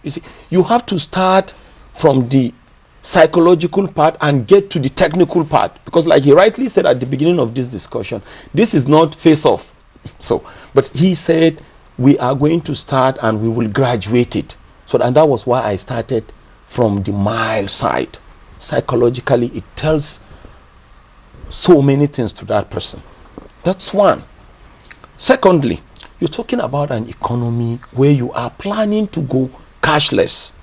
You see, you have to start from the psychological part and get to the technical part, because like he rightly said at the beginning of this discussion, this is not face off. So, but he said we are going to start and we will graduate it. So, and that was why I started from the mild side. Psychologically, it tells so many things to that person. That's one. Secondly, you're talking about an economy where you are planning to go cashless.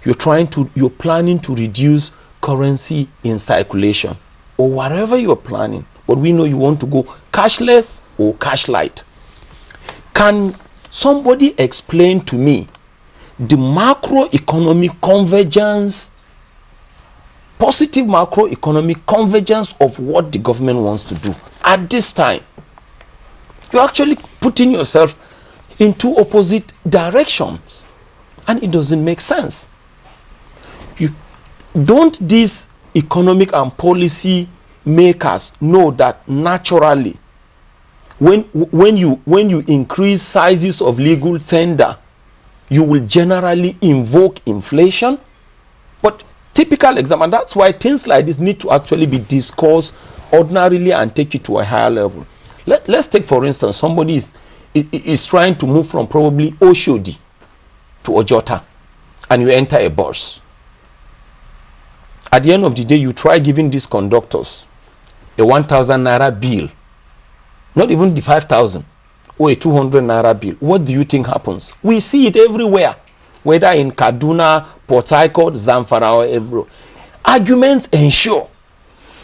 You're planning to reduce currency in circulation, or whatever you're planning. But we know you want to go cashless or cash light. Can somebody explain to me the macroeconomic convergence, positive macroeconomic convergence of what the government wants to do at this time? You're actually putting yourself in two opposite directions, and it doesn't make sense. Don't these economic and policy makers know that naturally when you increase sizes of legal tender, you will generally invoke inflation? But typical example, and that's why things like this need to actually be discussed ordinarily and take it to a higher level. Let's take, for instance, somebody is trying to move from probably Oshodi to Ojota, and you enter a bus. At the end of the day, you try giving these conductors a 1,000 naira bill, not even the 5,000, or a 200 naira bill. What do you think happens? We see it everywhere, whether in Kaduna, Port Harcourt, Zamfara, or everywhere. Arguments ensure,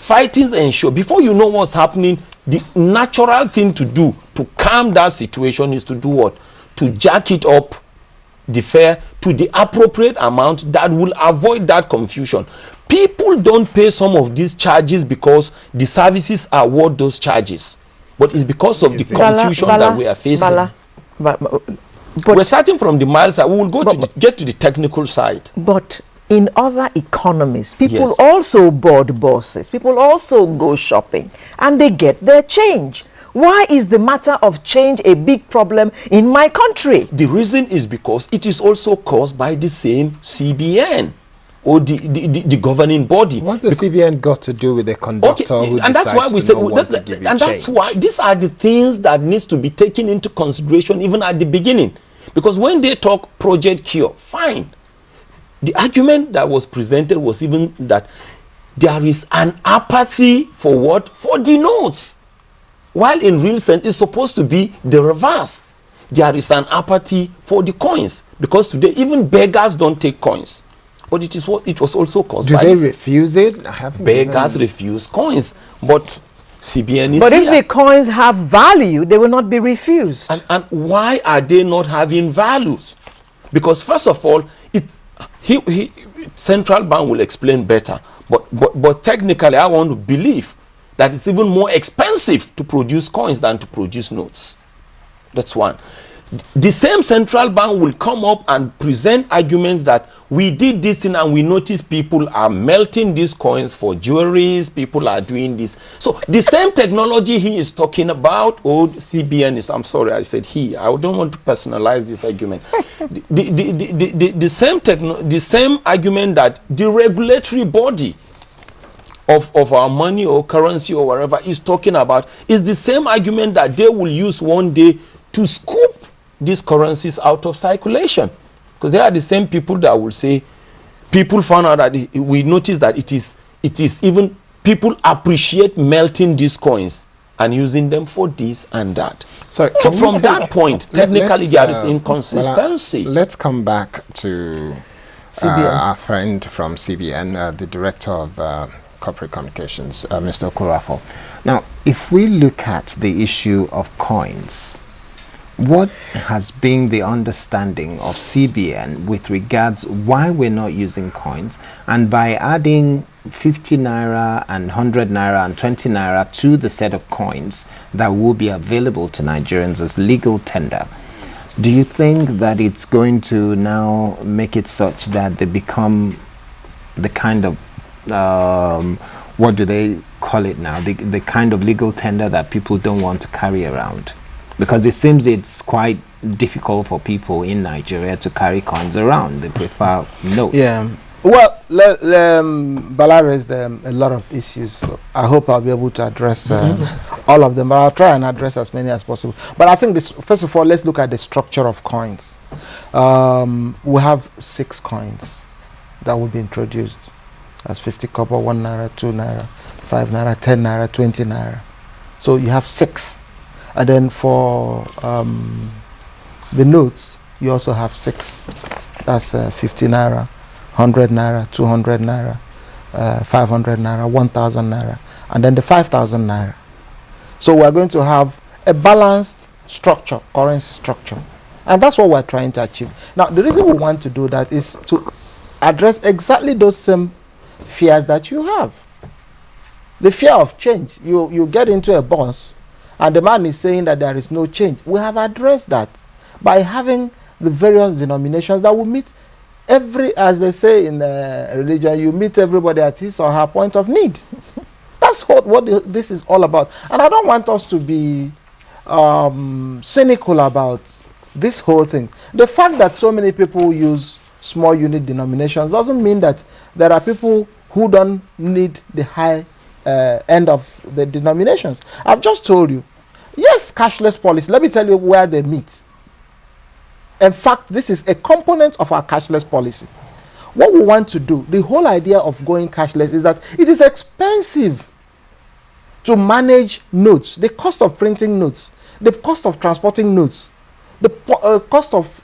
fightings ensure. Before you know what's happening, the natural thing to do to calm that situation is to do what? To jack it up, the fare, to the appropriate amount that will avoid that confusion. People don't pay some of these charges because the services are worth those charges, but it's because of the confusion that we are facing. We're starting from the mild side. We will get to the technical side. But in other economies, people Yes. also board buses, people also go shopping, and they get their change. Why is the matter of change a big problem in my country? The reason is because it is also caused by the same CBN or the governing body. What's the CBN got to do with the conductor who and that's why we say and that's why these are the things that needs to be taken into consideration even at the beginning. Because when they talk Project Cure, fine. The argument that was presented was even that there is an apathy for what? For the notes. While in real sense, it's supposed to be the reverse. There is an apathy for the coins. Because today, even beggars don't take coins. But it was also caused by... Do they refuse it? Beggars refuse coins. But CBN is But here. if the coins have value, they will not be refused. And why are they not having values? Because first of all, central bank will explain better. But technically, I want to believe that it's even more expensive to produce coins than to produce notes. That's one. The same central bank will come up and present arguments that we did this thing and we noticed people are melting these coins for jewelries, people are doing this. So the same technology he is talking about, or CBN is, I'm sorry, I said he, I don't want to personalize this argument. the same argument that the regulatory body of our money or currency or whatever is talking about is the same argument that they will use one day to scoop these currencies out of circulation. Because they are the same people that will say, people found out that we noticed that it is even, people appreciate melting these coins and using them for this and that. So from that point, technically there is inconsistency. Let's come back to our friend from CBN, the Director of Corporate Communications, Mr. Okoroafor. Now, if we look at the issue of coins, what has been the understanding of CBN with regards why we're not using coins, and by adding 50 naira and 100 naira and 20 naira to the set of coins that will be available to Nigerians as legal tender, do you think that it's going to now make it such that they become the kind of what do they call it now, the kind of legal tender that people don't want to carry around? Because it seems it's quite difficult for people in Nigeria to carry coins around. They prefer notes. Yeah. Well, Bala raised a lot of issues. So I hope I'll be able to address all of them, but I'll try and address as many as possible. But I think this, first of all, let's look at the structure of coins. We have 6 coins that will be introduced as 50 kobo, 1 naira, 2 naira, 5 naira, 10 naira, 20 naira. So you have 6. And then for the notes, you also have 6. That's 50 naira, 100 naira, 200 naira, 500 naira, 1,000 naira, and then the 5,000 naira. So we're going to have a balanced structure, currency structure. And that's what we're trying to achieve. Now, the reason we want to do that is to address exactly those same fears that you have. The fear of change. You get into a bus, and the man is saying that there is no change. We have addressed that by having the various denominations that will meet as they say in religion, you meet everybody at his or her point of need. That's what this is all about. And I don't want us to be cynical about this whole thing. The fact that so many people use small unit denominations doesn't mean that there are people who don't need the high end of the denominations. I've just told you, yes, cashless policy. Let me tell you where they meet. In fact, this is a component of our cashless policy. What we want to do, the whole idea of going cashless is that it is expensive to manage notes, the cost of printing notes, the cost of transporting notes, the cost of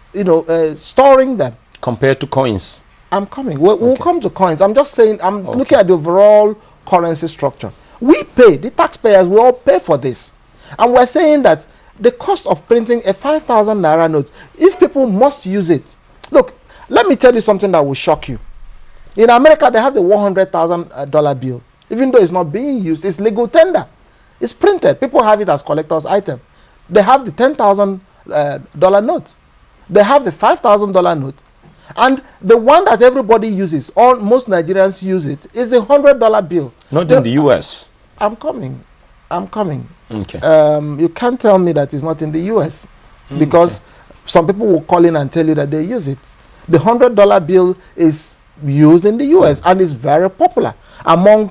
storing them. Compared to coins. I'm coming. We'll come to coins. I'm just saying, I'm looking at the overall currency structure. We pay, the taxpayers, we all pay for this. And we're saying that the cost of printing a 5,000 naira note, if people must use it. Look, let me tell you something that will shock you. In America, they have the $100,000 bill. Even though it's not being used, it's legal tender. It's printed. People have it as collector's item. They have the $10,000 note. They have the $5,000 note. And the one that everybody uses, most Nigerians use it, is the $100 bill. Not in the US. I'm coming. Okay. You can't tell me that it's not in the US because some people will call in and tell you that they use it. The $100 bill is used in the US and is very popular among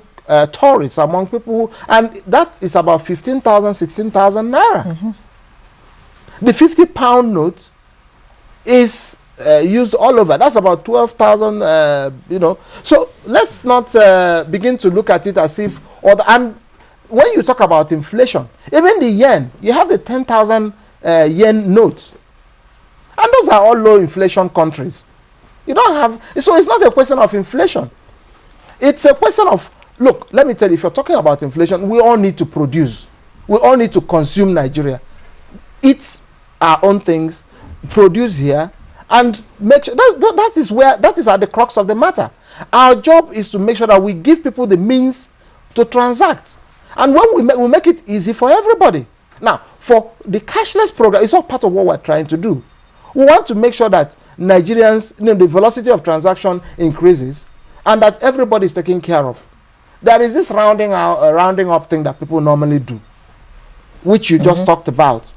tourists, among people who, and that is about 15,000, 16,000 naira. The 50-pound note is used all over. That's about 12,000, So let's not begin to look at it as if, and when you talk about inflation, even the yen, you have the 10,000 yen notes. And those are all low inflation countries. You don't have, so it's not a question of inflation. It's a question of, look, let me tell you, if you're talking about inflation, we all need to produce. We all need to consume Nigeria. Eat our own things, produce here, and make sure, that is at the crux of the matter. Our job is to make sure that we give people the means to transact. And when we make it easy for everybody. Now, for the cashless program, it's all part of what we're trying to do. We want to make sure that Nigerians, the velocity of transaction increases and that everybody is taken care of. There is this rounding up thing that people normally do, which you just talked about.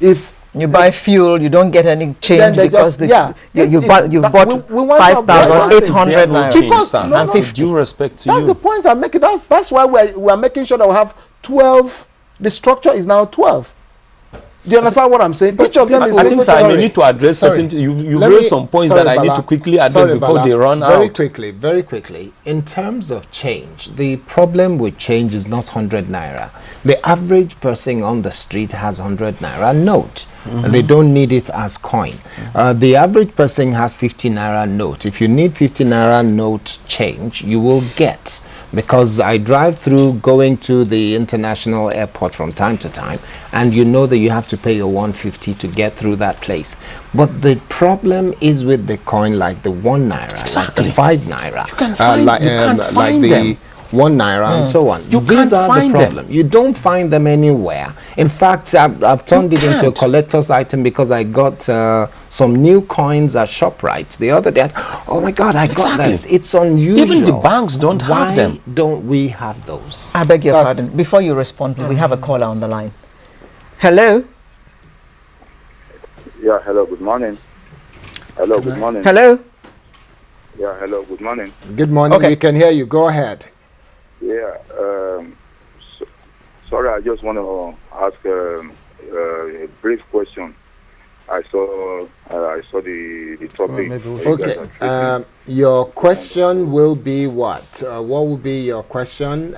If you buy fuel, you don't get any change because you bought 5,800 naira. With due respect to that's the point I'm making. That's why we're making sure that we have 12. The structure is now 12. Do you understand what I'm saying? Each of them is. I think I may need to address certain. You've raised some points that I need to quickly address before they run out. Very quickly. In terms of change, the problem with change is not 100 naira. The average person on the street has 100 naira note. They don't need it as coin. The average person has 50 naira note. If you need 50 naira note change, you will get. Because I drive through going to the international airport from time to time, and you know that you have to pay your 150 to get through that place. But the problem is with the coin like the 1 naira, like the 5 naira, you can find them. 1 naira and so on. These are the problem. You don't find them anywhere. In fact, I've turned it into a collector's item because I got some new coins at ShopRite the other day. Oh my God, I got this. It's unusual. Even the banks don't have them. Why don't we have those? I beg your pardon. Before you respond, we have a caller on the line. Hello? Yeah, hello, good morning. Hello, good morning. Hello? Yeah, hello, good morning. Good morning. Okay. We can hear you. Go ahead. Yeah, sorry, I just want to ask a brief question. I saw the topic. maybe we- you guys Okay. are treating. Your question will be what? What will be your question?